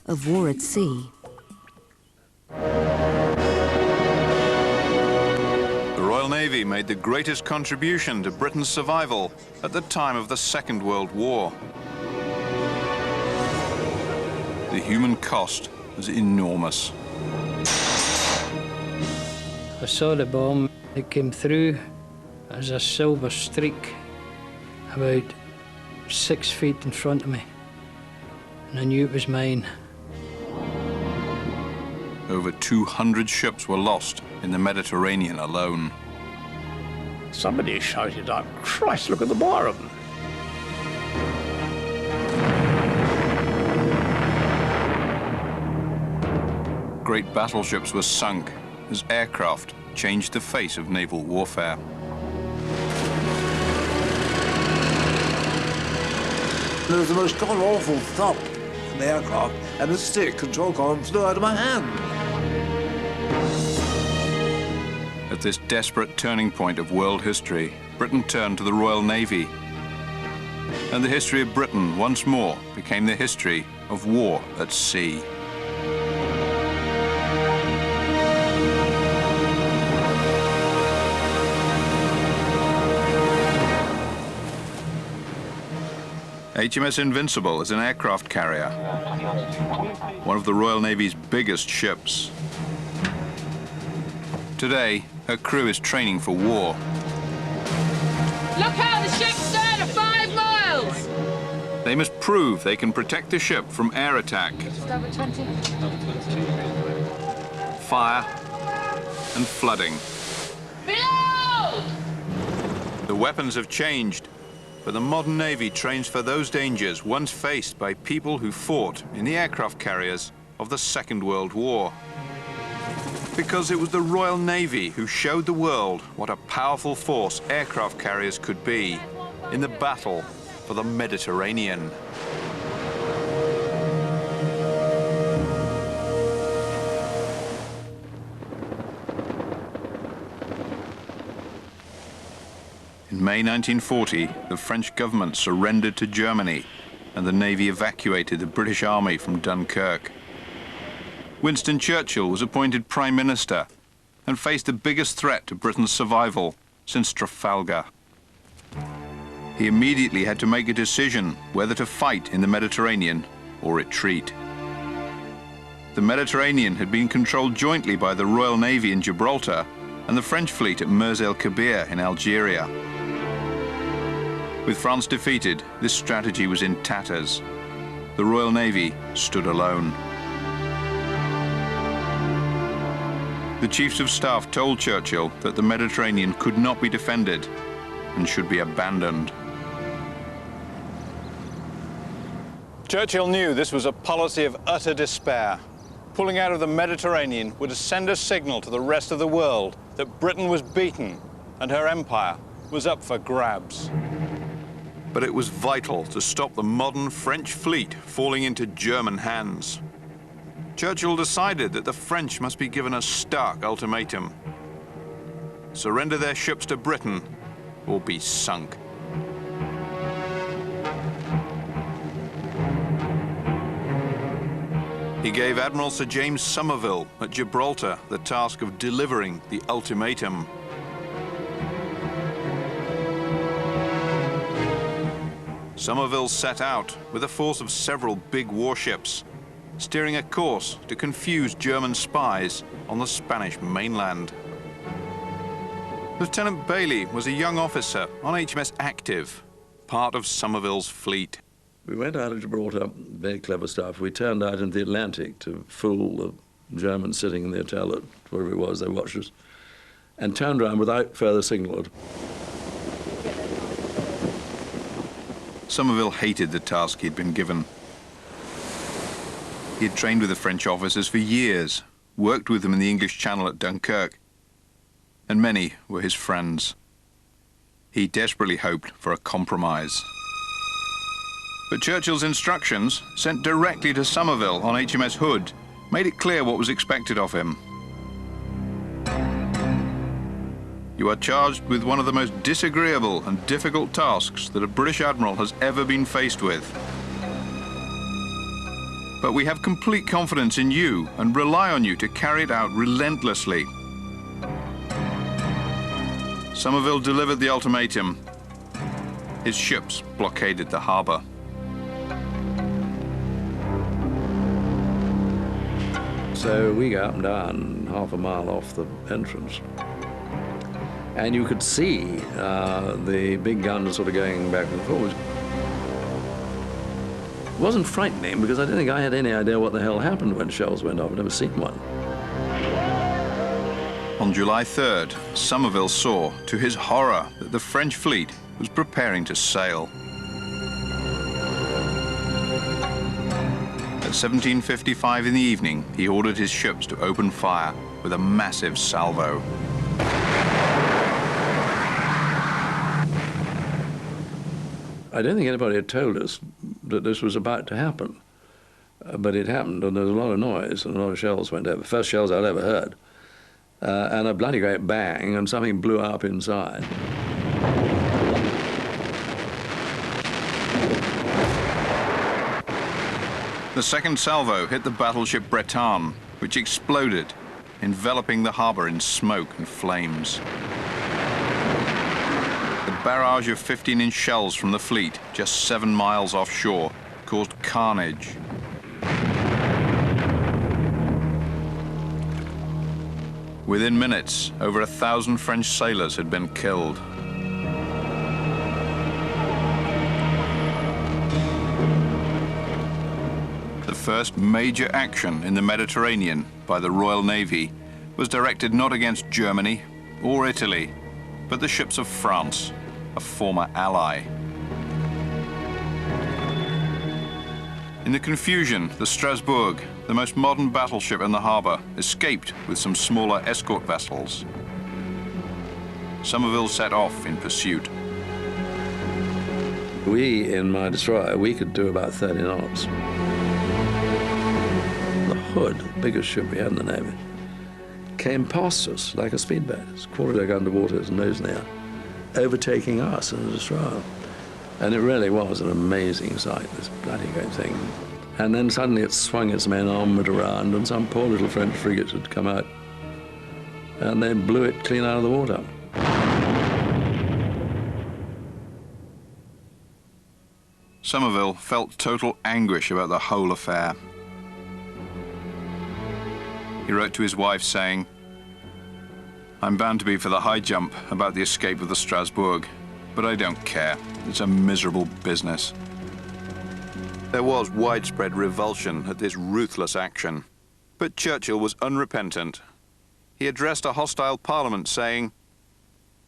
of war at sea. The Royal Navy made the greatest contribution to Britain's survival at the time of the Second World War. The human cost was enormous. I saw the bomb. It came through as a silver streak about 6 feet in front of me, and I knew it was mine. Over 200 ships were lost in the Mediterranean alone. Somebody shouted out, "Christ, look at the bar of them." Great battleships were sunk as aircraft changed the face of naval warfare. There was the most god-awful thump in the aircraft, and the stick control column flew out of my hand. At this desperate turning point of world history, Britain turned to the Royal Navy. And the history of Britain once more became the history of war at sea. HMS Invincible is an aircraft carrier, one of the Royal Navy's biggest ships. Today, her crew is training for war. Look out, the ship's stern at 5 miles! They must prove they can protect the ship from air attack, fire, and flooding. Below! The weapons have changed, but the modern Navy trains for those dangers once faced by people who fought in the aircraft carriers of the Second World War. Because it was the Royal Navy who showed the world what a powerful force aircraft carriers could be in the battle for the Mediterranean. In May 1940, the French government surrendered to Germany, and the Navy evacuated the British Army from Dunkirk. Winston Churchill was appointed Prime Minister and faced the biggest threat to Britain's survival since Trafalgar. He immediately had to make a decision whether to fight in the Mediterranean or retreat. The Mediterranean had been controlled jointly by the Royal Navy in Gibraltar and the French fleet at Mers el Kabir in Algeria. With France defeated, this strategy was in tatters. The Royal Navy stood alone. The Chiefs of Staff told Churchill that the Mediterranean could not be defended and should be abandoned. Churchill knew this was a policy of utter despair. Pulling out of the Mediterranean would send a signal to the rest of the world that Britain was beaten and her empire was up for grabs. But it was vital to stop the modern French fleet falling into German hands. Churchill decided that the French must be given a stark ultimatum: surrender their ships to Britain or be sunk. He gave Admiral Sir James Somerville at Gibraltar the task of delivering the ultimatum. Somerville set out with a force of several big warships, steering a course to confuse German spies on the Spanish mainland. Lieutenant Bailey was a young officer on HMS Active, part of Somerville's fleet. We went out of Gibraltar, very clever stuff. We turned out into the Atlantic to fool the Germans sitting in the hotel at wherever it was, they watched us, and turned around without further signal. Somerville hated the task he'd been given. He had trained with the French officers for years, worked with them in the English Channel at Dunkirk, and many were his friends. He desperately hoped for a compromise. But Churchill's instructions, sent directly to Somerville on HMS Hood, made it clear what was expected of him. You are charged with one of the most disagreeable and difficult tasks that a British admiral has ever been faced with. But we have complete confidence in you and rely on you to carry it out relentlessly. Somerville delivered the ultimatum. His ships blockaded the harbour. So we go up and down half a mile off the entrance. And you could see the big guns sort of going back and forwards. It wasn't frightening because I don't think I had any idea what the hell happened when shells went off. I'd never seen one. On July 3rd, Somerville saw, to his horror, that the French fleet was preparing to sail. At 17:55 in the evening, he ordered his ships to open fire with a massive salvo. I don't think anybody had told us that this was about to happen. But it happened, and there was a lot of noise, and a lot of shells went over. First shells I'd ever heard. And a bloody great bang, and something blew up inside. The second salvo hit the battleship Bretagne, which exploded, enveloping the harbour in smoke and flames. The barrage of 15-inch shells from the fleet, just 7 miles offshore, caused carnage. Within minutes, over 1,000 French sailors had been killed. The first major action in the Mediterranean by the Royal Navy was directed not against Germany or Italy, but the ships of France, a former ally. In the confusion, the Strasbourg, the most modern battleship in the harbour, escaped with some smaller escort vessels. Somerville set off in pursuit. We, in my destroyer, we could do about 30 knots. The Hood, the biggest ship we had in the Navy, came past us like a speedboat. It's quarter deck underwater, its nose in the air, overtaking us in a destroyer. And it really was an amazing sight, this bloody great thing. And then suddenly it swung its main armament around, and some poor little French frigate had come out, and they blew it clean out of the water. Somerville felt total anguish about the whole affair. He wrote to his wife saying, "I'm bound to be for the high jump about the escape of the Strasbourg, but I don't care. It's a miserable business." There was widespread revulsion at this ruthless action, but Churchill was unrepentant. He addressed a hostile parliament saying,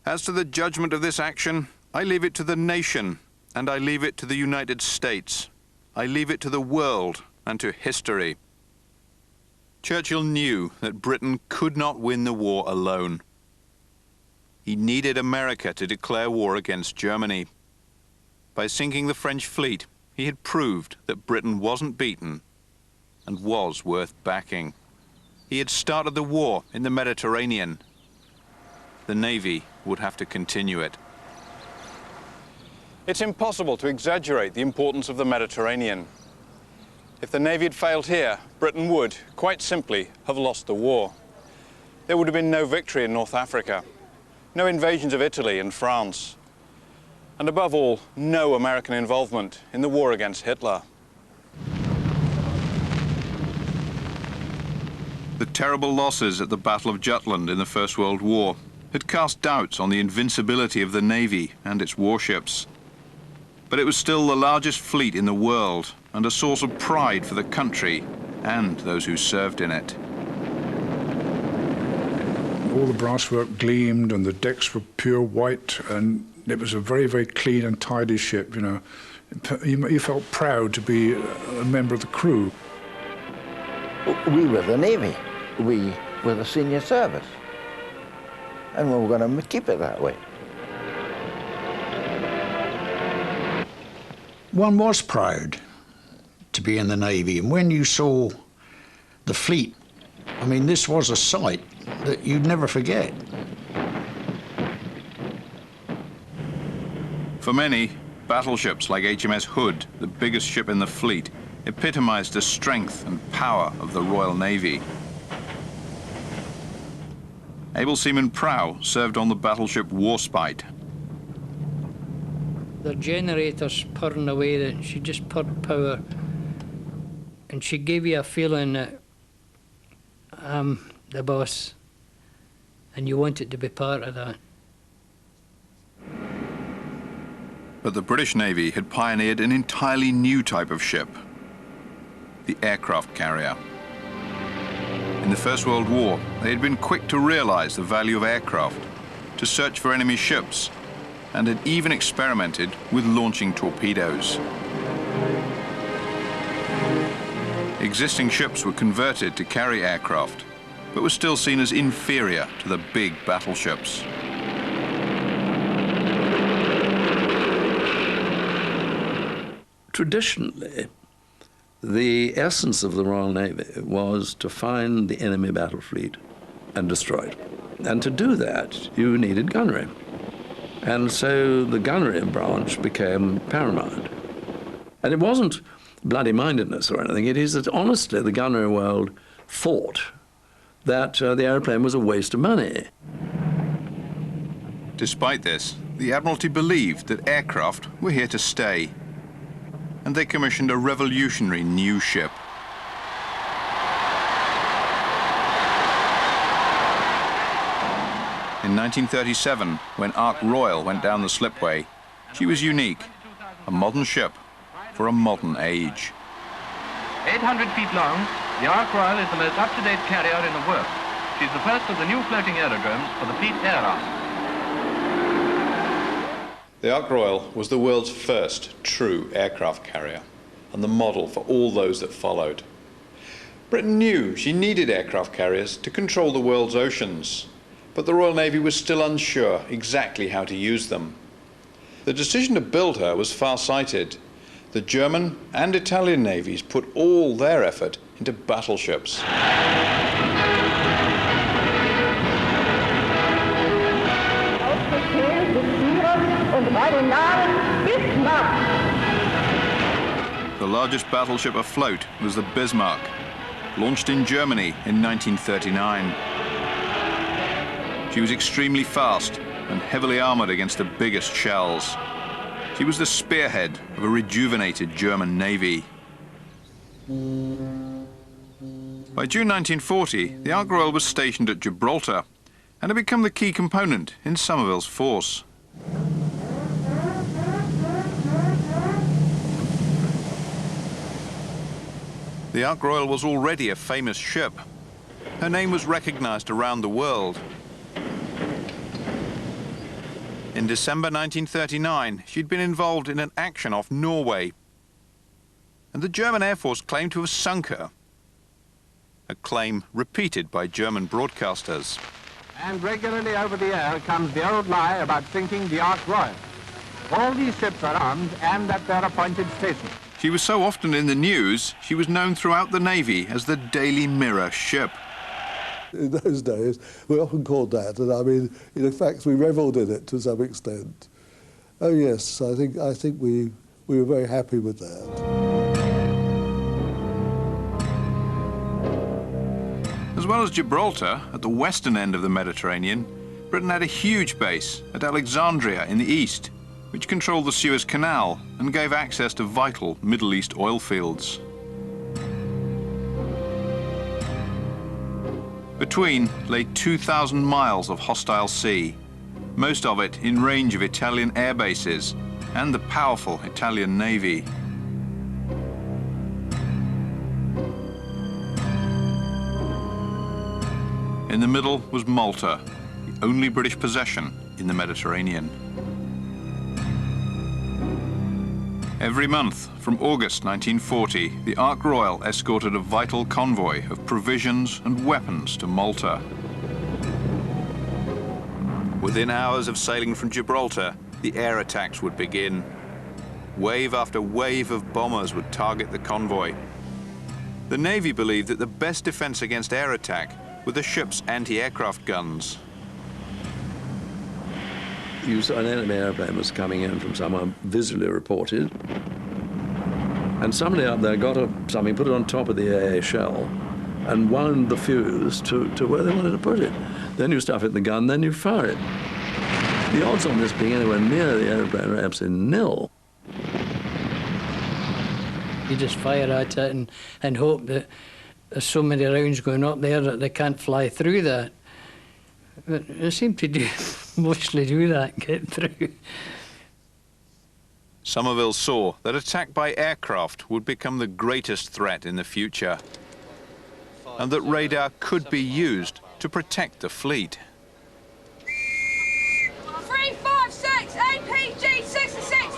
"As to the judgment of this action, I leave it to the nation, and I leave it to the United States. I leave it to the world and to history." Churchill knew that Britain could not win the war alone. He needed America to declare war against Germany. By sinking the French fleet, he had proved that Britain wasn't beaten and was worth backing. He had started the war in the Mediterranean. The Navy would have to continue it. It's impossible to exaggerate the importance of the Mediterranean. If the Navy had failed here, Britain would, quite simply, have lost the war. There would have been no victory in North Africa, no invasions of Italy and France, and above all, no American involvement in the war against Hitler. The terrible losses at the Battle of Jutland in the First World War had cast doubts on the invincibility of the Navy and its warships. But it was still the largest fleet in the world and a source of pride for the country and those who served in it. All the brasswork gleamed and the decks were pure white, and it was a very, very clean and tidy ship, you know. You felt proud to be a member of the crew. We were the Navy. We were the senior service. And we were going to keep it that way. One was proud to be in the Navy, and when you saw the fleet, I mean, this was a sight that you'd never forget. For many, battleships like HMS Hood, the biggest ship in the fleet, epitomised the strength and power of the Royal Navy. Able seaman Prow served on the battleship Warsplte. The generator's purring away, that she just purred power, and she gave you a feeling that I'm the boss, and you wanted to be part of that. But the British Navy had pioneered an entirely new type of ship, the aircraft carrier. In the First World War, they had been quick to realise the value of aircraft, to search for enemy ships, and had even experimented with launching torpedoes. Existing ships were converted to carry aircraft, but were still seen as inferior to the big battleships. Traditionally, the essence of the Royal Navy was to find the enemy battle fleet and destroy it. And to do that, you needed gunnery. And so the gunnery branch became paramount. And it wasn't bloody-mindedness or anything. It is that, honestly, the gunnery world thought that the aeroplane was a waste of money. Despite this, the Admiralty believed that aircraft were here to stay, and they commissioned a revolutionary new ship. In 1937, when Ark Royal went down the slipway, she was unique, a modern ship for a modern age. 800 feet long, the Ark Royal is the most up-to-date carrier in the world. She's the first of the new floating aerodromes for the Fleet Air Arm. The Ark Royal was the world's first true aircraft carrier and the model for all those that followed. Britain knew she needed aircraft carriers to control the world's oceans, but the Royal Navy was still unsure exactly how to use them. The decision to build her was far-sighted. The German and Italian navies put all their effort into battleships. The largest battleship afloat was the Bismarck, launched in Germany in 1939. She was extremely fast and heavily armoured against the biggest shells. She was the spearhead of a rejuvenated German navy. By June 1940, the Ark Royal was stationed at Gibraltar and had become the key component in Somerville's force. The Ark Royal was already a famous ship. Her name was recognised around the world. In December 1939, she'd been involved in an action off Norway, and the German Air Force claimed to have sunk her, a claim repeated by German broadcasters. And regularly over the air comes the old lie about sinking the Ark Royal. All these ships are armed and at their appointed station. She was so often in the news, she was known throughout the Navy as the Daily Mirror ship. In those days, we often called that, and I mean, in fact, we revelled in it to some extent. Oh yes, I think we were very happy with that. As well as Gibraltar, at the western end of the Mediterranean, Britain had a huge base at Alexandria in the east, which controlled the Suez Canal and gave access to vital Middle East oil fields. Between lay 2,000 miles of hostile sea, most of it in range of Italian air bases and the powerful Italian Navy. In the middle was Malta, the only British possession in the Mediterranean. Every month from August 1940, the Ark Royal escorted a vital convoy of provisions and weapons to Malta. Within hours of sailing from Gibraltar, the air attacks would begin. Wave after wave of bombers would target the convoy. The Navy believed that the best defense against air attack were the ship's anti-aircraft guns. You saw an enemy airplane was coming in from somewhere, visually reported, And somebody up there got something, put it on top of the AA shell, and wound the fuse to where they wanted to put it. Then you stuff it in the gun, then you fire it. The odds on this being anywhere near the aeroplane are absolutely nil. You just fire at it and hope that there's so many rounds going up there that they can't fly through that. But they seem to mostly do that, get through. Somerville saw that attack by aircraft would become the greatest threat in the future, and that radar could be used to protect the fleet. 356, APG 66,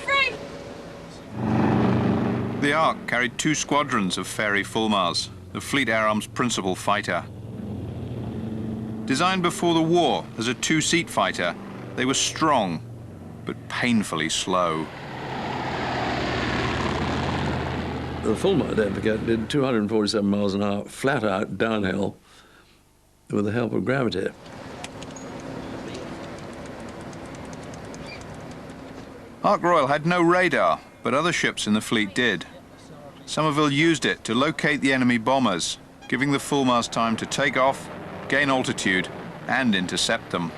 3. The Ark carried 2 squadrons of Fairey Fulmars, the Fleet Air Arm's principal fighter. Designed before the war as a 2-seat fighter, they were strong, but painfully slow. The Fulmar, don't forget, did 247 miles an hour, flat out, downhill, with the help of gravity. Ark Royal had no radar, but other ships in the fleet did. Somerville used it to locate the enemy bombers, giving the Fulmars time to take off, gain altitude, and intercept them.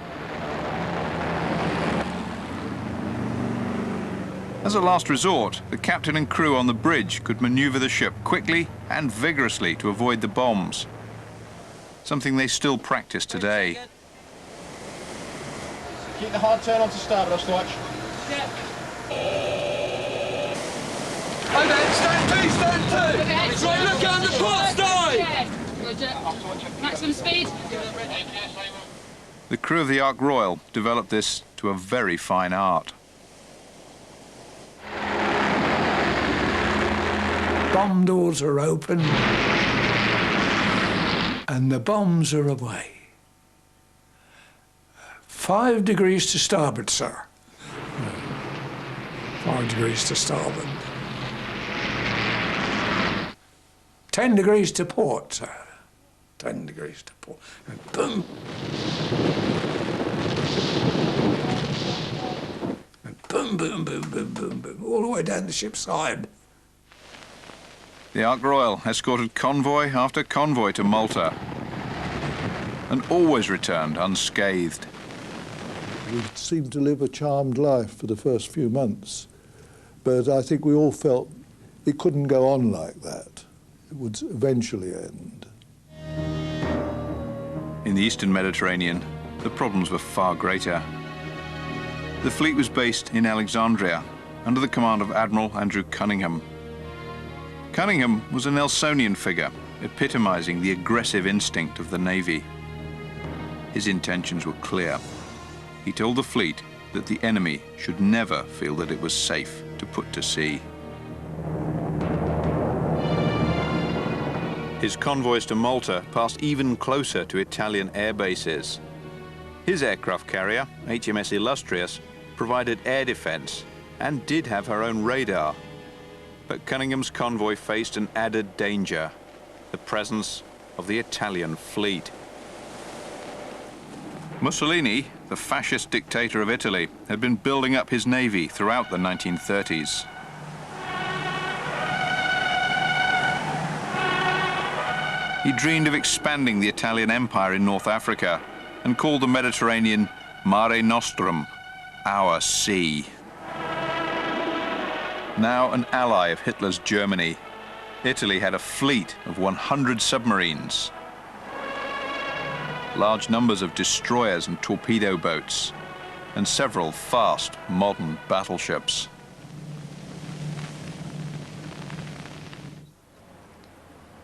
As a last resort, the captain and crew on the bridge could maneuver the ship quickly and vigorously to avoid the bombs, something they still practice today. Keep the hard turn onto starboard, Ostwatch. Over, stand to! Right, look on the port side! Maximum speed. The crew of the Ark Royal developed this to a very fine art. Bomb doors are open and the bombs are away. 5 degrees to starboard, sir. 5 degrees to starboard. 10 degrees to port, sir. 10 degrees to port. And boom. And boom, boom, boom, boom, boom, boom, all the way down the ship's side. The Ark Royal escorted convoy after convoy to Malta and always returned unscathed. We seemed to live a charmed life for the first few months, but I think we all felt it couldn't go on like that. It would eventually end. In the Eastern Mediterranean, the problems were far greater. The fleet was based in Alexandria under the command of Admiral Andrew Cunningham. Cunningham was a Nelsonian figure, epitomizing the aggressive instinct of the Navy. His intentions were clear. He told the fleet that the enemy should never feel that it was safe to put to sea. His convoys to Malta passed even closer to Italian air bases. His aircraft carrier, HMS Illustrious, provided air defense and did have her own radar. But Cunningham's convoy faced an added danger, the presence of the Italian fleet. Mussolini, the fascist dictator of Italy, had been building up his navy throughout the 1930s. He dreamed of expanding the Italian Empire in North Africa and called the Mediterranean Mare Nostrum, our sea. Now an ally of Hitler's Germany, Italy had a fleet of 100 submarines, large numbers of destroyers and torpedo boats, and several fast, modern battleships.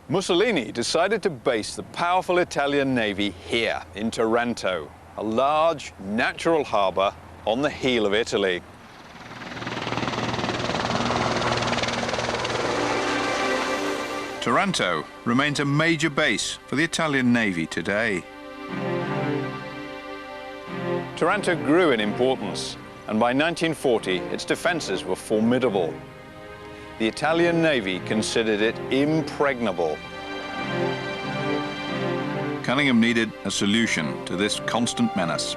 Mussolini decided to base the powerful Italian navy here in Taranto, a large natural harbour on the heel of Italy. Taranto remains a major base for the Italian Navy today. Taranto grew in importance, and by 1940 its defences were formidable. The Italian Navy considered it impregnable. Cunningham needed a solution to this constant menace.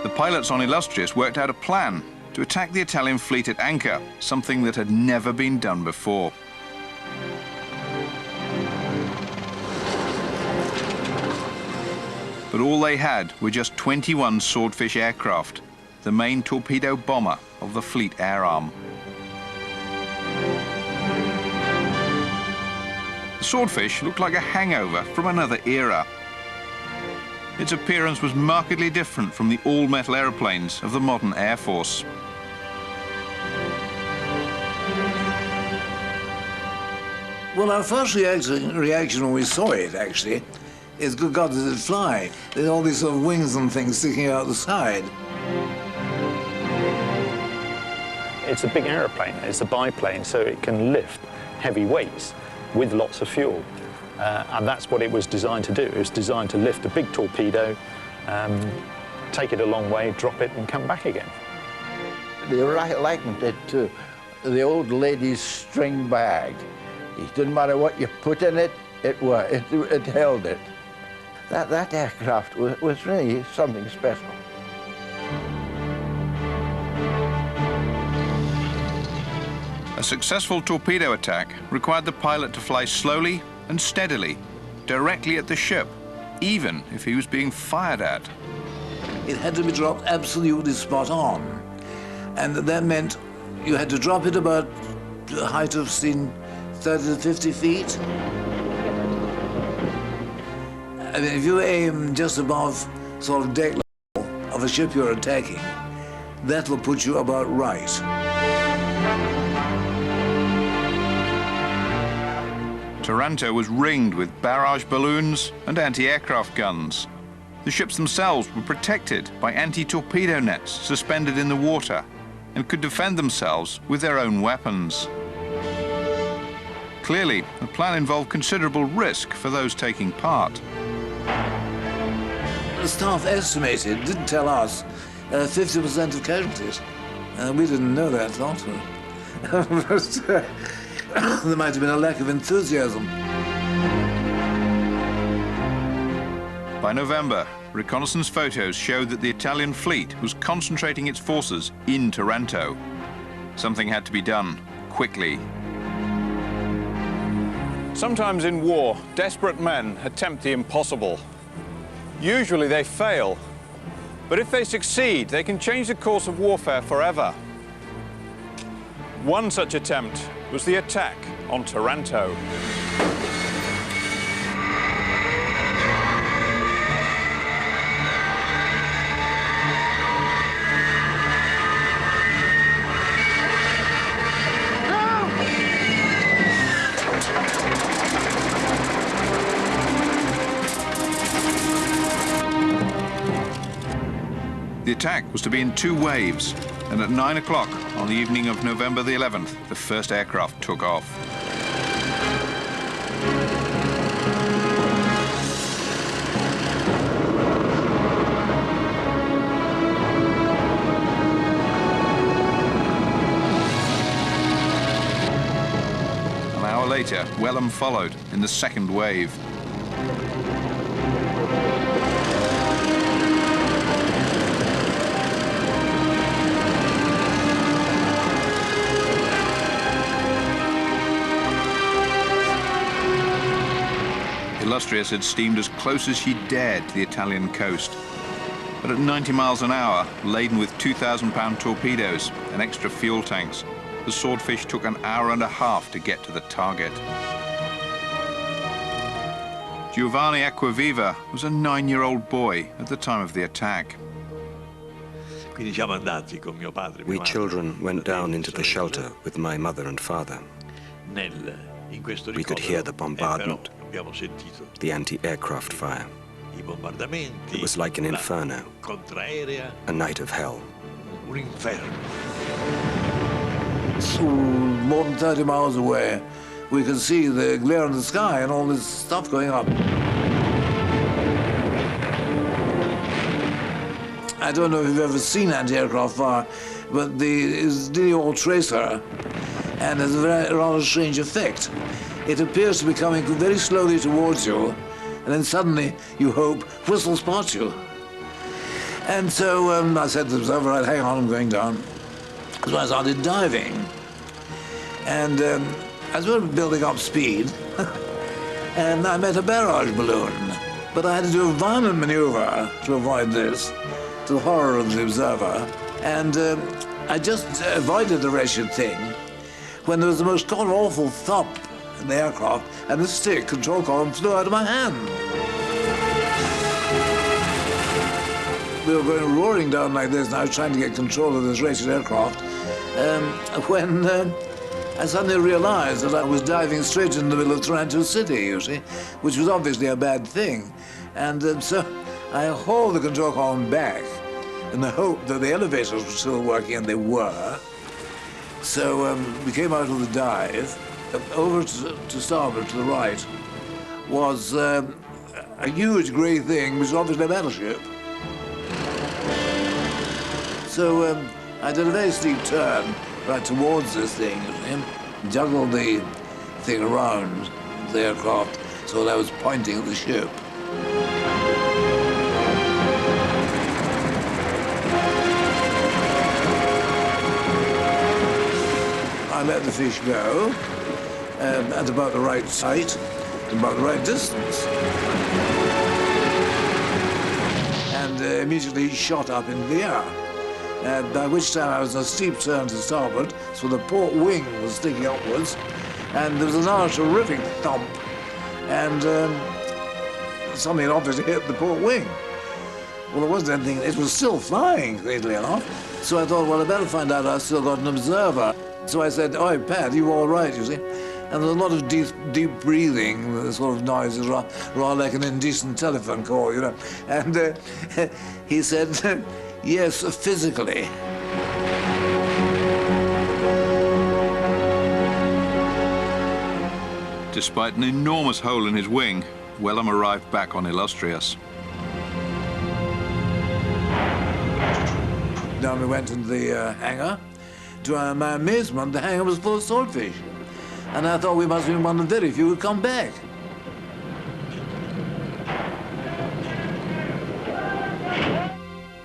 The pilots on Illustrious worked out a plan to attack the Italian fleet at anchor, something that had never been done before. But all they had were just 21 Swordfish aircraft, the main torpedo bomber of the fleet air arm. The Swordfish looked like a hangover from another era. Its appearance was markedly different from the all-metal aeroplanes of the modern Air Force. Well, our first reaction when we saw it, actually, is, good God, does it fly? There's all these sort of wings and things sticking out the side. It's a big aeroplane. It's a biplane, so it can lift heavy weights with lots of fuel. And that's what it was designed to do. It was designed to lift a big torpedo, take it a long way, drop it, and come back again. They likened it to the old lady's string bag. It didn't matter what you put in it, it held it. That aircraft was really something special. A successful torpedo attack required the pilot to fly slowly and steadily, directly at the ship, even if he was being fired at. It had to be dropped absolutely spot on. And that meant you had to drop it about a height of 30 to 50 feet. I mean, if you aim just above sort of deck level of a ship you're attacking, that will put you about right. Taranto was ringed with barrage balloons and anti-aircraft guns. The ships themselves were protected by anti-torpedo nets suspended in the water and could defend themselves with their own weapons. Clearly, the plan involved considerable risk for those taking part. The staff estimated, didn't tell us, 50% of casualties. We didn't know that, thought we. There might have been a lack of enthusiasm. By November, reconnaissance photos showed that the Italian fleet was concentrating its forces in Taranto. Something had to be done quickly. Sometimes in war, desperate men attempt the impossible. Usually they fail, but if they succeed, they can change the course of warfare forever. One such attempt was the attack on Taranto. The attack was to be in 2 waves, and at 9 o'clock on the evening of November the 11th, the first aircraft took off. An hour later, Welham followed in the second wave. Illustrious had steamed as close as she dared to the Italian coast. But at 90 miles an hour, laden with 2,000-pound torpedoes and extra fuel tanks, the Swordfish took an hour and a half to get to the target. Giovanni Acquaviva was a 9-year-old boy at the time of the attack. We children went down into the shelter with my mother and father. We could hear the bombardment, the anti-aircraft fire. It was like an inferno, a night of hell. So, more than 30 miles away, we could see the glare in the sky and all this stuff going up. I don't know if you've ever seen anti-aircraft fire, but it's nearly all tracer, and there's a rather strange effect. It appears to be coming very slowly towards you, and then suddenly, you hope, whistle spots you. And so I said to myself, right, hang on, I'm going down. So I started diving. And as we were building up speed, and I met a barrage balloon. But I had to do a violent maneuver to avoid this, to the horror of the observer. And I just avoided the wretched thing when there was the most god-awful thump in the aircraft, and the stick control column flew out of my hand. We were going roaring down like this, and I was trying to get control of this wretched aircraft, when I suddenly realized that I was diving straight in the middle of Taranto City, you see, which was obviously a bad thing. And so I hauled the control column back in the hope that the elevators were still working, and they were. So we came out of the dive. Over to starboard, to the right, was a huge grey thing, which was obviously a battleship. So I did a very steep turn right towards this thing, juggled the thing around the aircraft so that I was pointing at the ship. I let the fish go at about the right height, about the right distance. And immediately shot up into the air. By which time I was in a steep turn to starboard, so the port wing was sticking upwards, and there was another terrific thump, and something had obviously hit the port wing. Well, there wasn't anything, it was still flying, strangely enough. So I thought, well, I better find out I've still got an observer. So I said, "Oh, Pat, you all right, you see?" And there was a lot of deep breathing, the sort of noise is rather like an indecent telephone call, you know. And he said, "Yes, physically." Despite an enormous hole in his wing, Wellham arrived back on Illustrious. Down we went into the hangar. To my amazement, the hangar was full of swordfish. And I thought we must have been one of the very few who'd come back.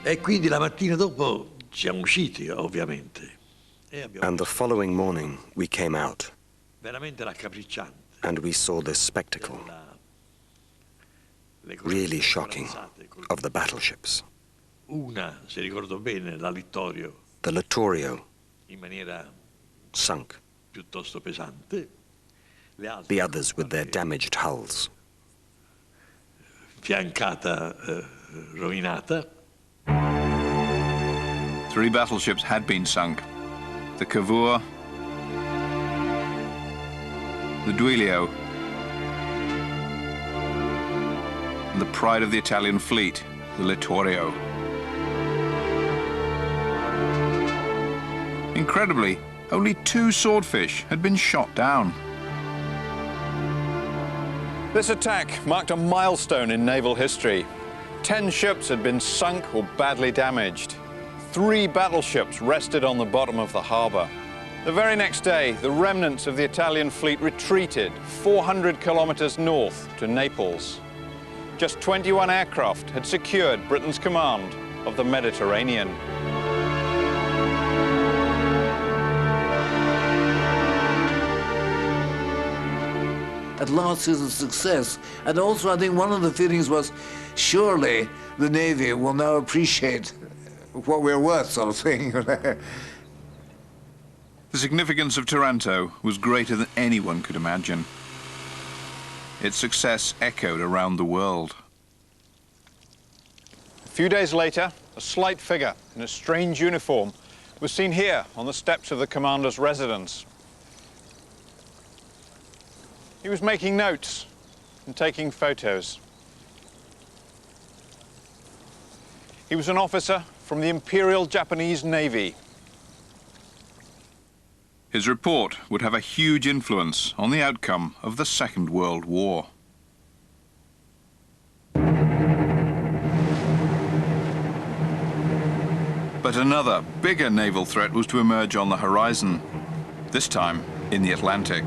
E quindi la mattina dopo siamo usciti, ovviamente. And the following morning, we came out, Veramente raccapricciante. and we saw this spectacle, really shocking, of the battleships. Una, se ricordo bene, la Littorio, The Littorio, in maniera sunk, piuttosto pesante. Le altre, the others with their damaged hulls. fiancata rovinata. 3 battleships had been sunk. The Cavour, the Duilio, and the pride of the Italian fleet, the Littorio. Incredibly, only 2 swordfish had been shot down. This attack marked a milestone in naval history. 10 ships had been sunk or badly damaged. 3 battleships rested on the bottom of the harbour. The very next day, the remnants of the Italian fleet retreated 400 kilometres north to Naples. Just 21 aircraft had secured Britain's command of the Mediterranean. At last is a success. And also I think one of the feelings was, surely the Navy will now appreciate what we're worth, sort of thing. The significance of Taranto was greater than anyone could imagine. Its success echoed around the world. A few days later, a slight figure in a strange uniform was seen here on the steps of the commander's residence. He was making notes and taking photos. He was an officer from the Imperial Japanese Navy. His report would have a huge influence on the outcome of the Second World War. But another, bigger naval threat was to emerge on the horizon, this time in the Atlantic.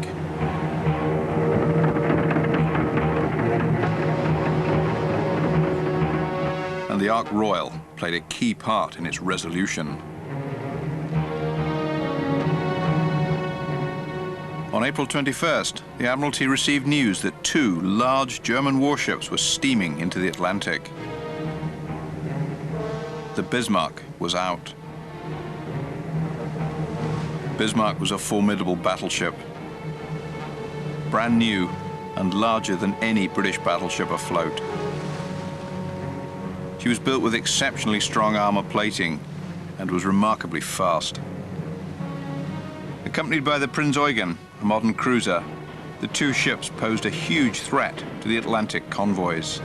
And the Ark Royal played a key part in its resolution. On April 21st, the Admiralty received news that 2 large German warships were steaming into the Atlantic. The Bismarck was out. Bismarck was a formidable battleship, brand new and larger than any British battleship afloat. She was built with exceptionally strong armour plating and was remarkably fast. Accompanied by the Prinz Eugen, a modern cruiser, the 2 ships posed a huge threat to the Atlantic convoys.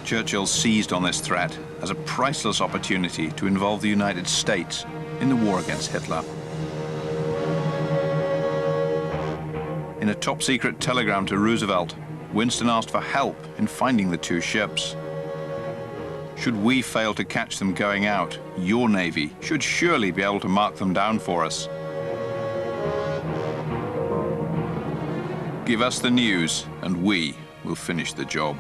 Churchill seized on this threat as a priceless opportunity to involve the United States in the war against Hitler. In a top-secret telegram to Roosevelt, Winston asked for help in finding the 2 ships. Should we fail to catch them going out, your Navy should surely be able to mark them down for us. Give us the news, and we will finish the job.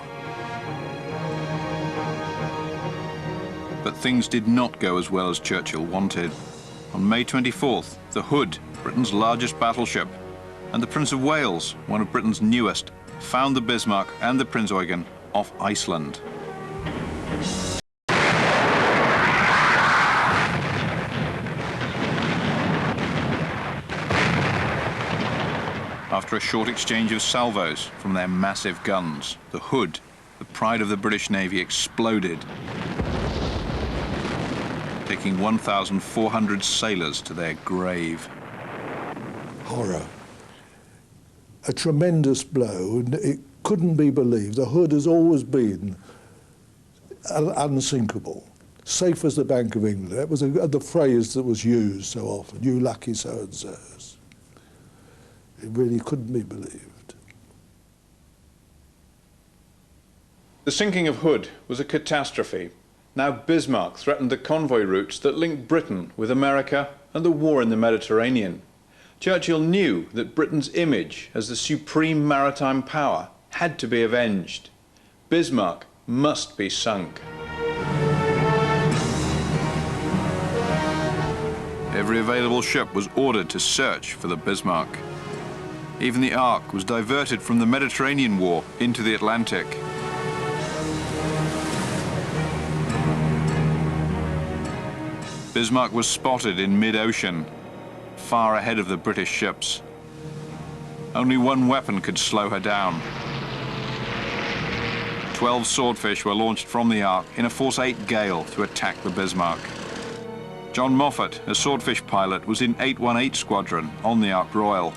But things did not go as well as Churchill wanted. On May 24th, the Hood, Britain's largest battleship, and the Prince of Wales, one of Britain's newest, found the Bismarck and the Prinz Eugen off Iceland. After a short exchange of salvos from their massive guns, the Hood, the pride of the British Navy, exploded, taking 1,400 sailors to their grave. Horror. A tremendous blow, and it couldn't be believed. The Hood has always been unsinkable, safe as the Bank of England. That was the phrase that was used so often, you lucky so-and-sos. It really couldn't be believed. The sinking of Hood was a catastrophe. Now Bismarck threatened the convoy routes that linked Britain with America and the war in the Mediterranean. Churchill knew that Britain's image as the supreme maritime power had to be avenged. Bismarck must be sunk. Every available ship was ordered to search for the Bismarck. Even the Ark was diverted from the Mediterranean War into the Atlantic. Bismarck was spotted in mid-ocean, far ahead of the British ships. Only one weapon could slow her down. 12 swordfish were launched from the Ark in a force 8 gale to attack the Bismarck. John Moffat, a swordfish pilot, was in 818 Squadron on the Ark Royal.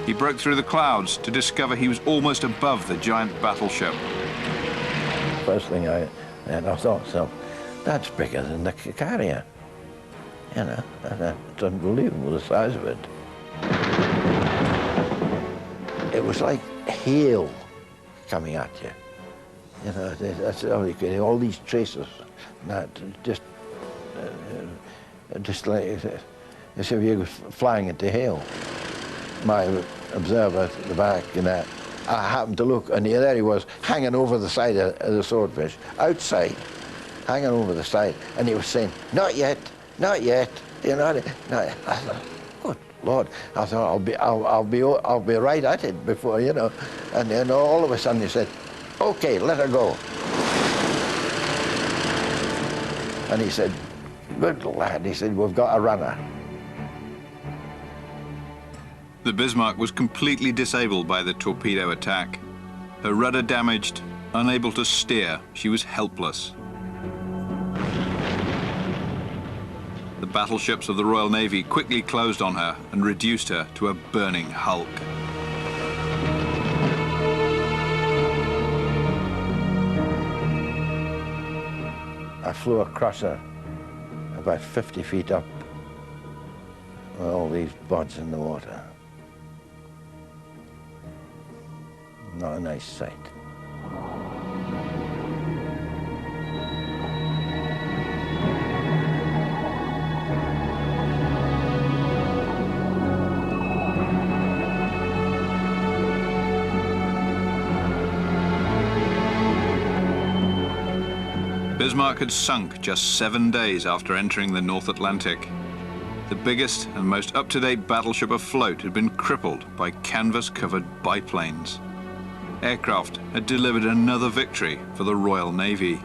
He broke through the clouds to discover he was almost above the giant battleship. First thing I thought, so that's bigger than the carrier. You know, it's unbelievable the size of it. It was like hail coming at you. You know, that's all these traces, that just like as if you were flying into hail. My observer at the back, you know, I happened to look, and there he was, hanging over the side of the swordfish, outside, hanging over the side, and he was saying, "Not yet, not yet." You know, I thought, good Lord! I thought I'll be right at it before, you know, and then all of a sudden he said, "Okay, let her go." And he said, "Good lad," he said, "we've got a runner." The Bismarck was completely disabled by the torpedo attack. Her rudder damaged, unable to steer, she was helpless. The battleships of the Royal Navy quickly closed on her and reduced her to a burning hulk. I flew across her about 50 feet up with all these buds in the water. Not a nice sight. Bismarck had sunk just 7 days after entering the North Atlantic. The biggest and most up-to-date battleship afloat had been crippled by canvas-covered biplanes. Aircraft had delivered another victory for the Royal Navy.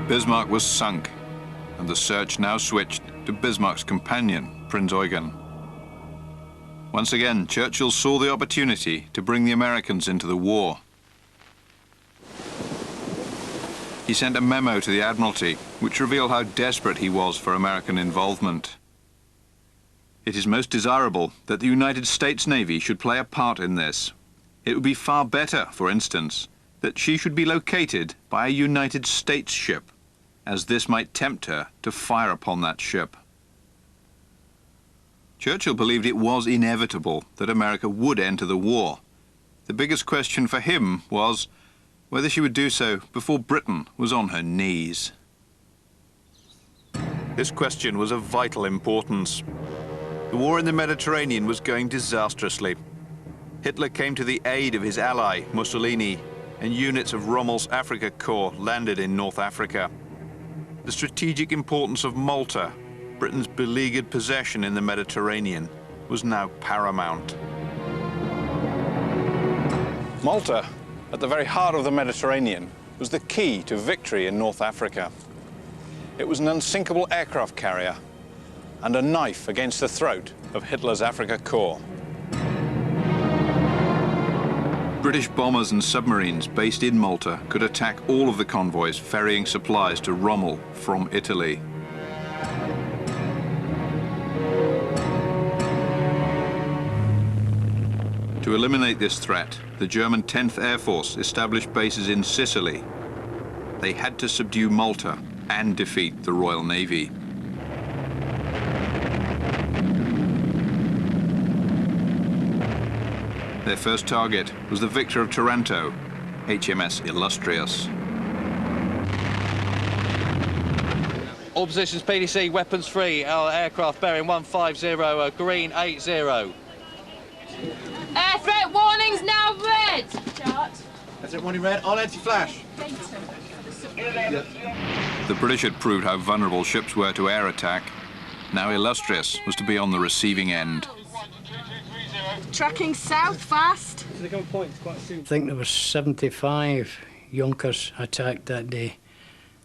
Bismarck was sunk, and the search now switched to Bismarck's companion, Prince Eugen. Once again, Churchill saw the opportunity to bring the Americans into the war. He sent a memo to the Admiralty, which revealed how desperate he was for American involvement. It is most desirable that the United States Navy should play a part in this. It would be far better, for instance, that she should be located by a United States ship, as this might tempt her to fire upon that ship. Churchill believed it was inevitable that America would enter the war. The biggest question for him was whether she would do so before Britain was on her knees. This question was of vital importance. The war in the Mediterranean was going disastrously. Hitler came to the aid of his ally, Mussolini, and units of Rommel's Afrika Korps landed in North Africa. The strategic importance of Malta, Britain's beleaguered possession in the Mediterranean, was now paramount. Malta, at the very heart of the Mediterranean, was the key to victory in North Africa. It was an unsinkable aircraft carrier and a knife against the throat of Hitler's Afrika Korps. British bombers and submarines based in Malta could attack all of the convoys ferrying supplies to Rommel from Italy. To eliminate this threat, the German 10th Air Force established bases in Sicily. They had to subdue Malta and defeat the Royal Navy. Their first target was the victor of Taranto, HMS Illustrious. All positions PDC, weapons free, our aircraft bearing 150, green 80. Air threat warnings now red! Chart. That's it, warning red, on anti-flash. The British had proved how vulnerable ships were to air attack. Now Illustrious was to be on the receiving end. Tracking south fast. I think there were 75 Junkers attacked that day,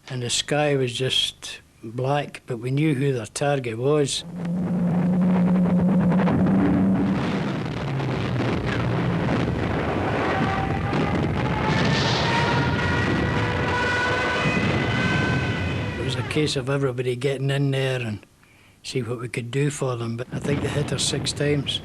and the sky was just black, but we knew who their target was. It was a case of everybody getting in there and see what we could do for them, but I think they hit her 6 times.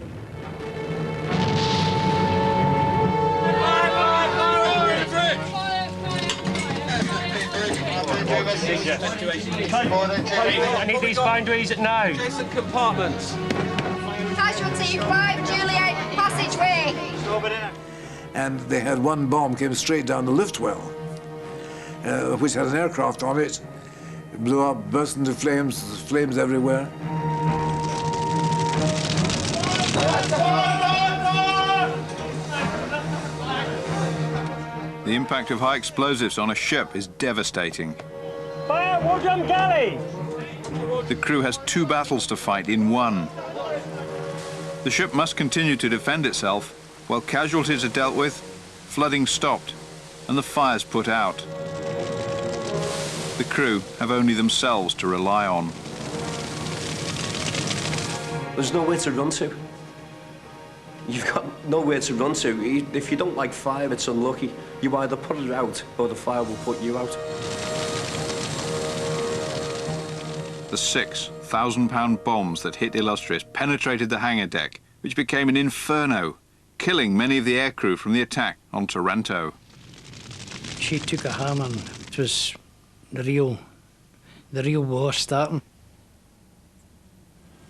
I need these boundaries now. Adjacent compartments. Casualty 5 Juliet, passageway. And they had one bomb came straight down the lift well, which had an aircraft on it. It blew up, burst into flames, flames everywhere. The impact of high explosives on a ship is devastating. Fire Woodham Galley! The crew has 2 battles to fight in one. The ship must continue to defend itself while casualties are dealt with, flooding stopped, and the fires put out. The crew have only themselves to rely on. There's nowhere to run to. You've got nowhere to run to. If you don't like fire, it's unlucky. You either put it out or the fire will put you out. The 6,000-pound bombs that hit Illustrious penetrated the hangar deck, which became an inferno, killing many of the aircrew from the attack on Taranto. She took a hammer and it was the real war starting.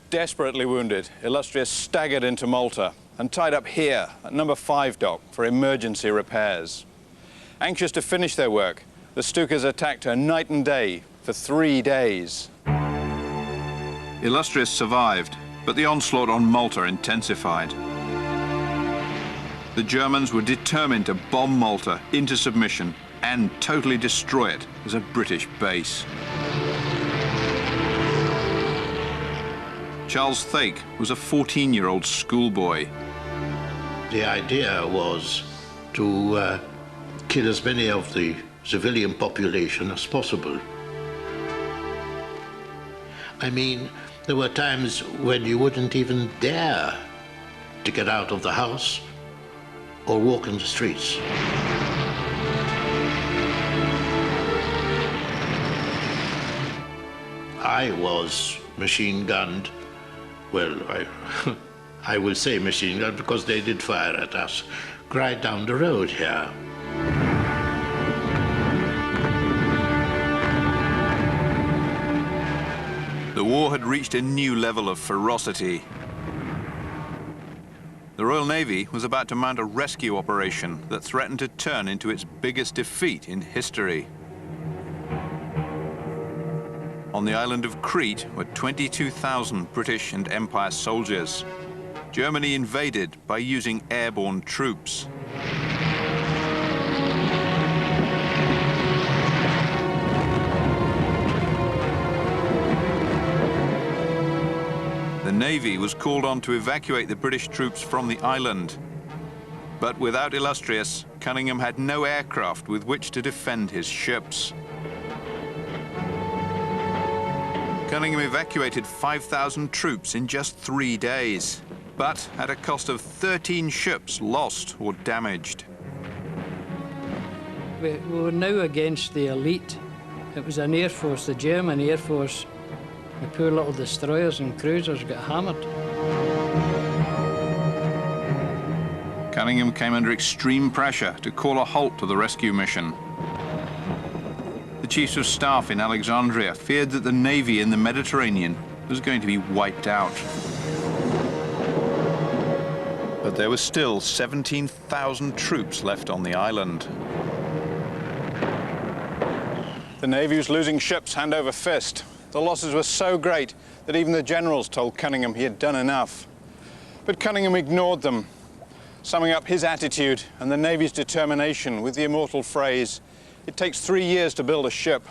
Desperately wounded, Illustrious staggered into Malta and tied up here at number 5 dock for emergency repairs. Anxious to finish their work, The Stukas attacked her night and day for 3 days. Illustrious survived, but the onslaught on Malta intensified. The Germans were determined to bomb Malta into submission and totally destroy it as a British base. Charles Thake was a 14-year-old schoolboy. The idea was to kill as many of the civilian population as possible. I mean, there were times when you wouldn't even dare to get out of the house or walk in the streets. I was machine gunned. Well, I will say machine gun because they did fire at us right down the road here. The war had reached a new level of ferocity. The Royal Navy was about to mount a rescue operation that threatened to turn into its biggest defeat in history. On the island of Crete were 22,000 British and Empire soldiers. Germany invaded by using airborne troops. The Navy was called on to evacuate the British troops from the island. But without Illustrious, Cunningham had no aircraft with which to defend his ships. Cunningham evacuated 5,000 troops in just 3 days, but at a cost of 13 ships lost or damaged. We were now against the elite. It was an air force, the German air force. The poor little destroyers and cruisers got hammered. Cunningham came under extreme pressure to call a halt to the rescue mission. The chiefs of staff in Alexandria feared that the Navy in the Mediterranean was going to be wiped out. But there were still 17,000 troops left on the island. The Navy was losing ships hand over fist. The losses were so great that even the generals told Cunningham he had done enough. But Cunningham ignored them, summing up his attitude and the Navy's determination with the immortal phrase, "It takes 3 years to build a ship.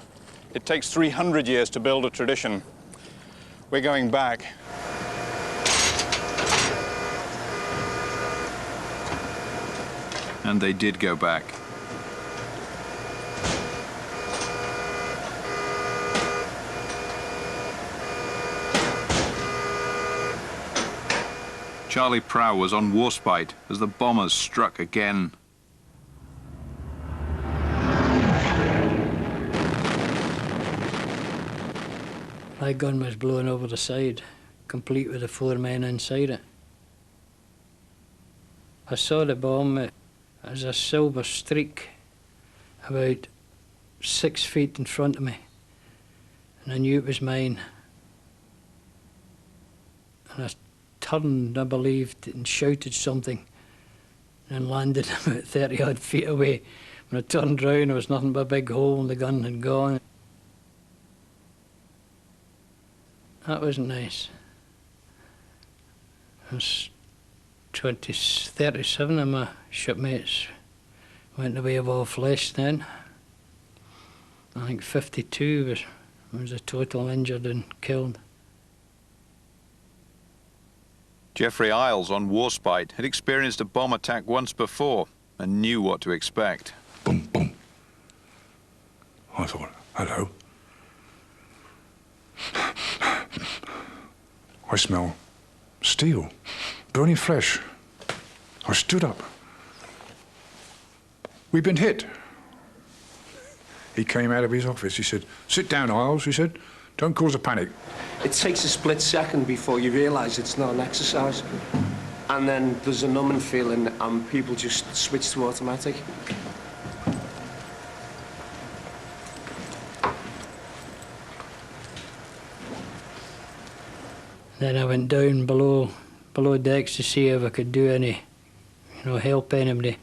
It takes 300 years to build a tradition. We're going back." And they did go back. Charlie Prow was on Warsplte as the bombers struck again. My gun was blown over the side, complete with the 4 men inside it. I saw the bomb as a silver streak about 6 feet in front of me, and I knew it was mine. And I turned, I believed, and shouted something, and landed about 30-odd feet away. When I turned round, there was nothing but a big hole, and the gun had gone. That wasn't nice. There was 37 of my shipmates went the way of all flesh then. I think 52 was a total injured and killed. Geoffrey Isles on Warspite had experienced a bomb attack once before and knew what to expect. Boom, boom. I thought, hello. I smell steel, burning flesh. I stood up. We've been hit. He came out of his office. He said, "Sit down, Isles," he said. "Don't cause a panic." It takes a split second before you realise it's not an exercise. And then there's a numbing feeling and people just switch to automatic. Then I went down below decks to see if I could do any, help anybody.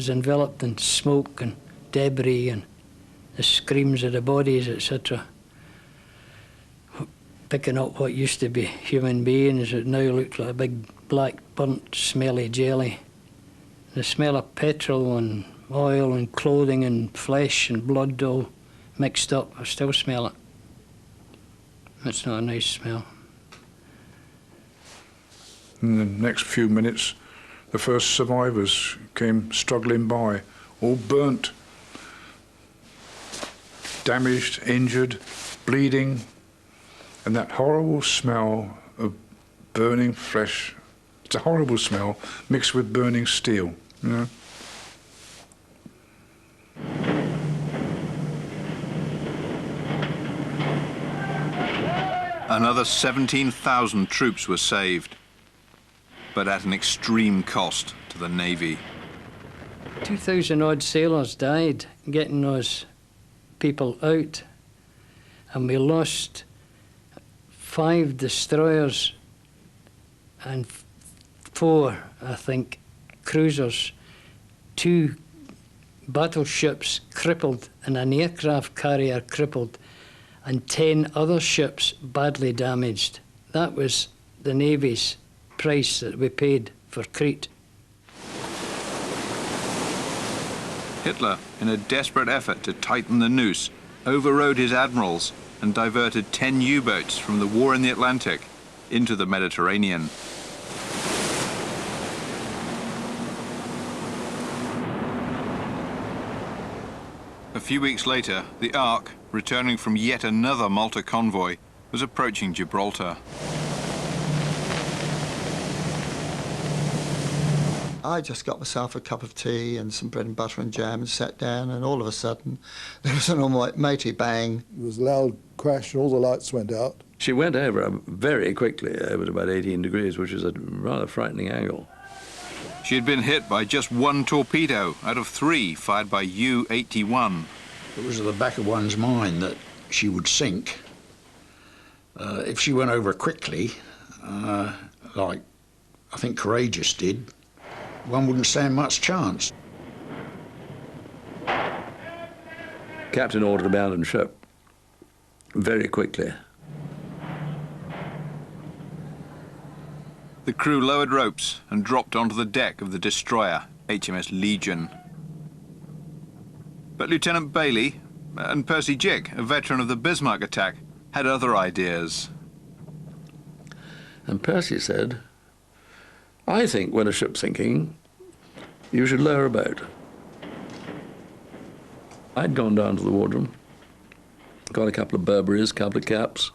was enveloped in smoke and debris and the screams of the bodies, etc. Picking up what used to be human beings that now looked like a big black burnt smelly jelly. The smell of petrol and oil and clothing and flesh and blood all mixed up. I still smell it. It's not a nice smell. In the next few minutes, the first survivors came struggling by, all burnt, damaged, injured, bleeding, and that horrible smell of burning flesh. It's a horrible smell mixed with burning steel, you know. Another 17,000 troops were saved, but at an extreme cost to the Navy. 2,000 odd sailors died getting those people out, and we lost 5 destroyers and 4, I think, cruisers, 2 battleships crippled and an aircraft carrier crippled, and 10 other ships badly damaged. That was the Navy's price that we paid for Crete. Hitler, in a desperate effort to tighten the noose, overrode his admirals and diverted 10 U-boats from the war in the Atlantic into the Mediterranean. A few weeks later, the Ark, returning from yet another Malta convoy, was approaching Gibraltar. I just got myself a cup of tea and some bread and butter and jam and sat down, and all of a sudden there was an almighty bang. There was a loud crash and all the lights went out. She went over very quickly, over to about 18 degrees, which is a rather frightening angle. She had been hit by just 1 torpedo out of 3 fired by U-81. It was at the back of one's mind that she would sink. If she went over quickly, like I think Courageous did, one wouldn't stand much chance. Captain ordered abandon ship very quickly. The crew lowered ropes and dropped onto the deck of the destroyer, HMS Legion. But Lieutenant Bailey and Percy Jick, a veteran of the Bismarck attack, had other ideas. And Percy said, I think when a ship's sinking, you should lower a boat. I'd gone down to the wardroom, got a couple of Burberrys, a couple of caps,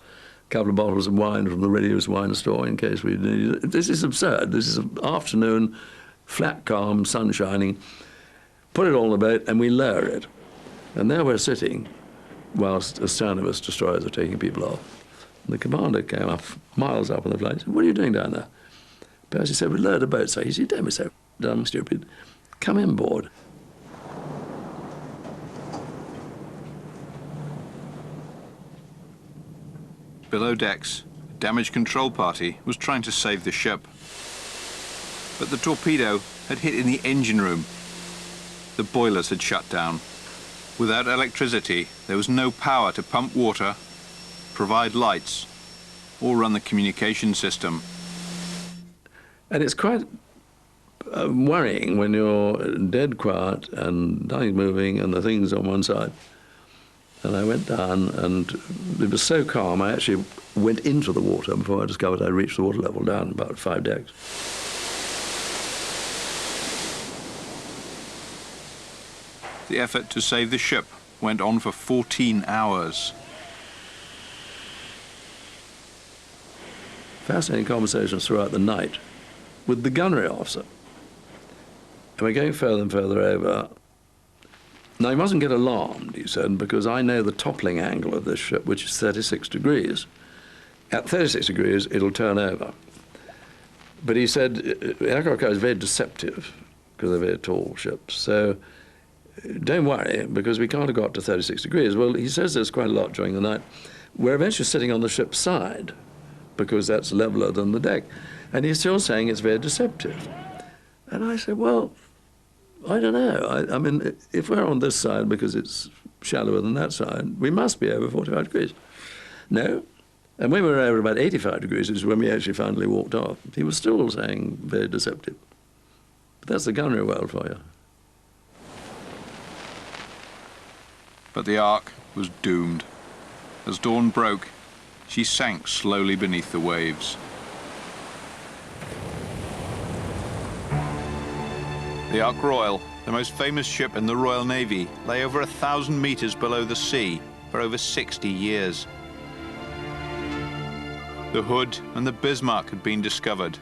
a couple of bottles of wine from the ready-use wine store in case we needed it. This is absurd. This is an afternoon, flat, calm, sun shining. Put it all in the boat and we lower it. And there we're sitting whilst astern of us destroyers are taking people off. And the commander came up, miles up on the flight, and said, what are you doing down there? Percy said, we lowered a boat. So he said, don't be so dumb, stupid. Come inboard. Below decks, a damage control party was trying to save the ship. But the torpedo had hit in the engine room. The boilers had shut down. Without electricity, there was no power to pump water, provide lights, or run the communication system. And it's quite worrying when you're dead quiet and nothing's moving and the thing's on one side. And I went down and it was so calm, I actually went into the water before I discovered I'd reached the water level down about 5 decks. The effort to save the ship went on for 14 hours. Fascinating conversations throughout the night with the gunnery officer. And we're going further and further over. Now, you mustn't get alarmed, he said, because I know the toppling angle of this ship, which is 36 degrees. At 36 degrees, it'll turn over. But he said, aircraft carriers are very deceptive because they're very tall ships. So don't worry, because we can't have got to 36 degrees. Well, he says there's quite a lot during the night. We're eventually sitting on the ship's side because that's leveler than the deck. And he's still saying it's very deceptive. And I said, well, I don't know. I mean, if we're on this side because it's shallower than that side, we must be over 45 degrees. No. And when we were over about 85 degrees is when we actually finally walked off. He was still saying very deceptive. But that's the gunnery world for you. But the Ark was doomed. As dawn broke, she sank slowly beneath the waves. The Ark Royal, the most famous ship in the Royal Navy, lay over 1,000 meters below the sea for over 60 years. The Hood and the Bismarck had been discovered.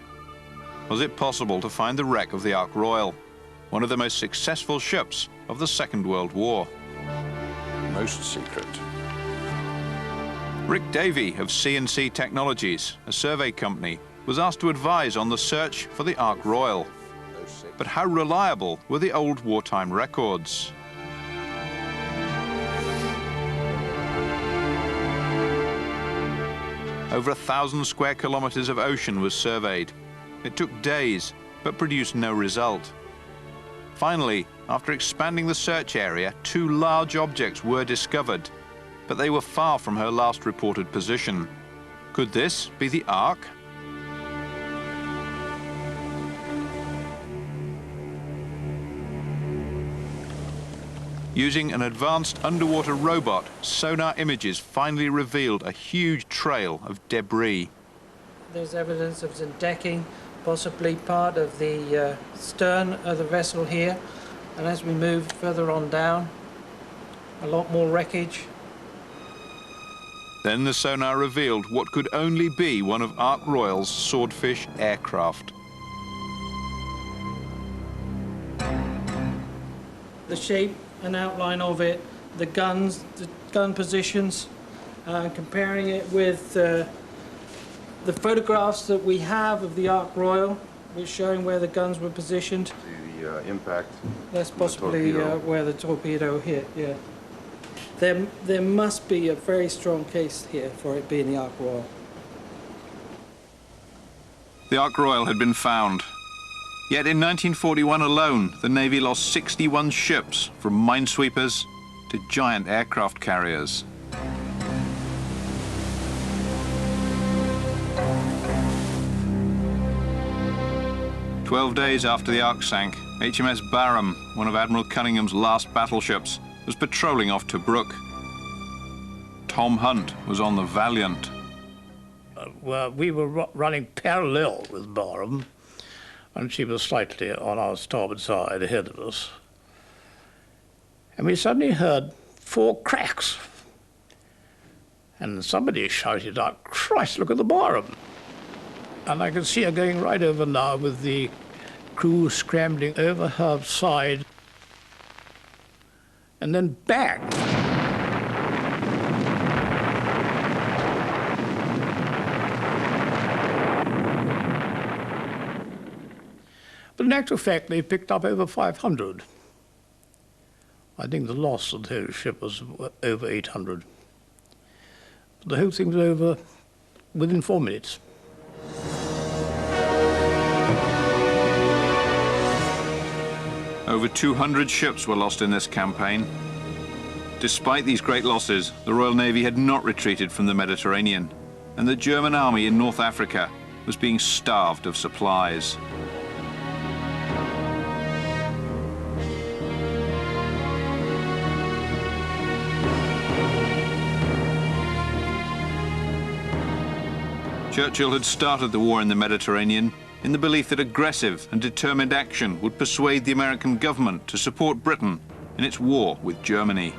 Was it possible to find the wreck of the Ark Royal, one of the most successful ships of the Second World War? Most secret. Rick Davey of C&C Technologies, a survey company, was asked to advise on the search for the Ark Royal. But how reliable were the old wartime records? Over 1,000 square kilometers of ocean was surveyed. It took days, but produced no result. Finally, after expanding the search area, 2 large objects were discovered, but they were far from her last reported position. Could this be the Ark? Using an advanced underwater robot, sonar images finally revealed a huge trail of debris. There's evidence of some decking, possibly part of the stern of the vessel here. And as we move further on down, a lot more wreckage. Then the sonar revealed what could only be one of Ark Royal's Swordfish aircraft. The shape and outline of it, the guns, the gun positions, comparing it with the photographs that we have of the Ark Royal, which showing where the guns were positioned. The impact. That's possibly where the torpedo hit, yeah. There must be a very strong case here for it being the Ark Royal. The Ark Royal had been found. Yet in 1941 alone, the Navy lost 61 ships, from minesweepers to giant aircraft carriers. "12 days after the Ark sank, HMS Barham, one of Admiral Cunningham's last battleships, was patrolling off Tobruk. Tom Hunt was on the Valiant. Well, we were running parallel with Barham, and she was slightly on our starboard side ahead of us. And we suddenly heard 4 cracks. And somebody shouted out, "Christ, look at the Barham!" And I can see her going right over now with the crew scrambling over her side. And then bang! But in actual fact, they picked up over 500. I think the loss of the whole ship was over 800. But the whole thing was over within 4 minutes. Over 200 ships were lost in this campaign. Despite these great losses, the Royal Navy had not retreated from the Mediterranean, and the German army in North Africa was being starved of supplies. Churchill had started the war in the Mediterranean in the belief that aggressive and determined action would persuade the American government to support Britain in its war with Germany.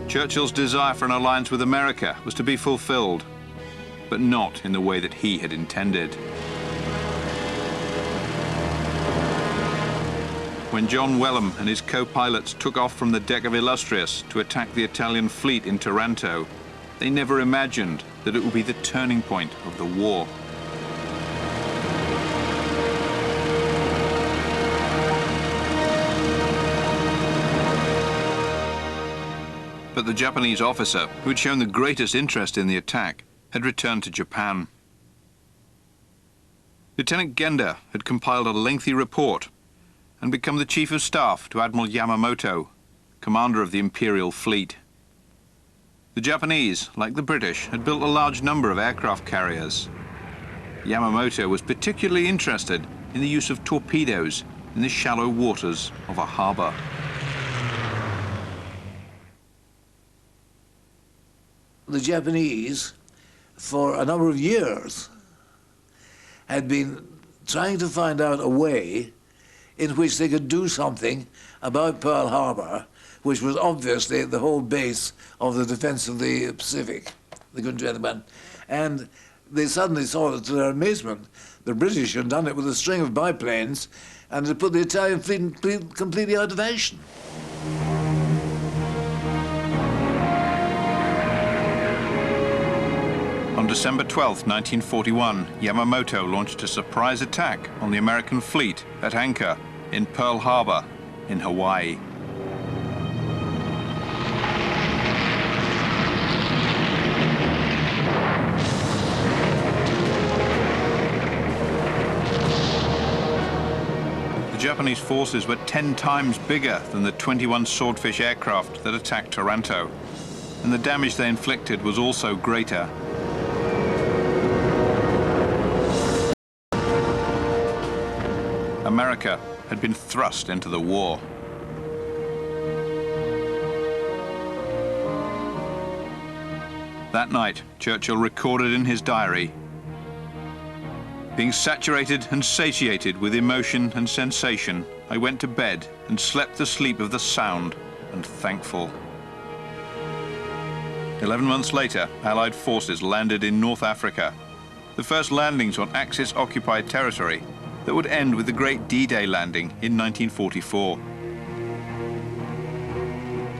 Churchill's desire for an alliance with America was to be fulfilled, but not in the way that he had intended. When John Wellham and his co-pilots took off from the deck of Illustrious to attack the Italian fleet in Taranto, they never imagined that it would be the turning point of the war. But the Japanese officer, who had shown the greatest interest in the attack, had returned to Japan. Lieutenant Genda had compiled a lengthy report and become the Chief of Staff to Admiral Yamamoto, commander of the Imperial Fleet. The Japanese, like the British, had built a large number of aircraft carriers. Yamamoto was particularly interested in the use of torpedoes in the shallow waters of a harbour. The Japanese, for a number of years, had been trying to find out a way in which they could do something about Pearl Harbor, which was obviously the whole base of the defense of the Pacific, the good gentlemen. And they suddenly saw that, to their amazement, the British had done it with a string of biplanes and had put the Italian fleet completely out of action. On December 12, 1941, Yamamoto launched a surprise attack on the American fleet at anchor in Pearl Harbor in Hawaii. The Japanese forces were 10 times bigger than the 21 Swordfish aircraft that attacked Taranto, and the damage they inflicted was also greater. America had been thrust into the war. That night, Churchill recorded in his diary, "Being saturated and satiated with emotion and sensation, I went to bed and slept the sleep of the sound and thankful." 11 months later, Allied forces landed in North Africa, the first landings on Axis-occupied territory that would end with the Great D-Day landing in 1944.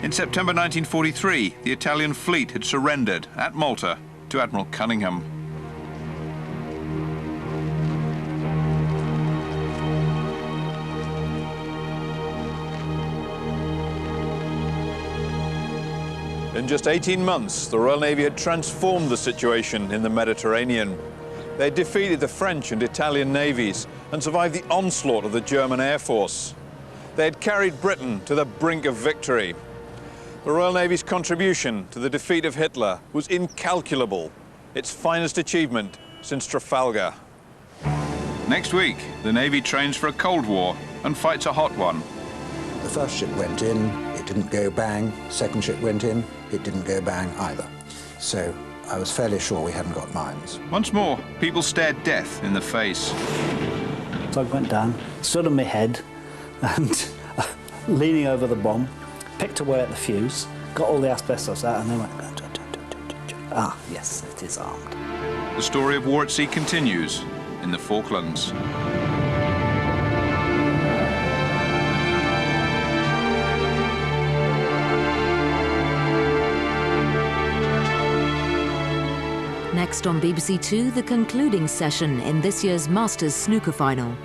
In September 1943, the Italian fleet had surrendered at Malta to Admiral Cunningham. In just 18 months, the Royal Navy had transformed the situation in the Mediterranean. They had defeated the French and Italian navies and survived the onslaught of the German Air Force. They had carried Britain to the brink of victory. The Royal Navy's contribution to the defeat of Hitler was incalculable, its finest achievement since Trafalgar. Next week, the Navy trains for a Cold War and fights a hot one. The first ship went in, it didn't go bang. Second ship went in, it didn't go bang either. So I was fairly sure we hadn't got mines. Once more, people stared death in the face. So I went down, stood on my head, and leaning over the bomb, picked away at the fuse, got all the asbestos out, and then went, ah, yes, it is armed. The story of war at sea continues in the Falklands. Next on BBC Two, the concluding session in this year's Masters Snooker Final.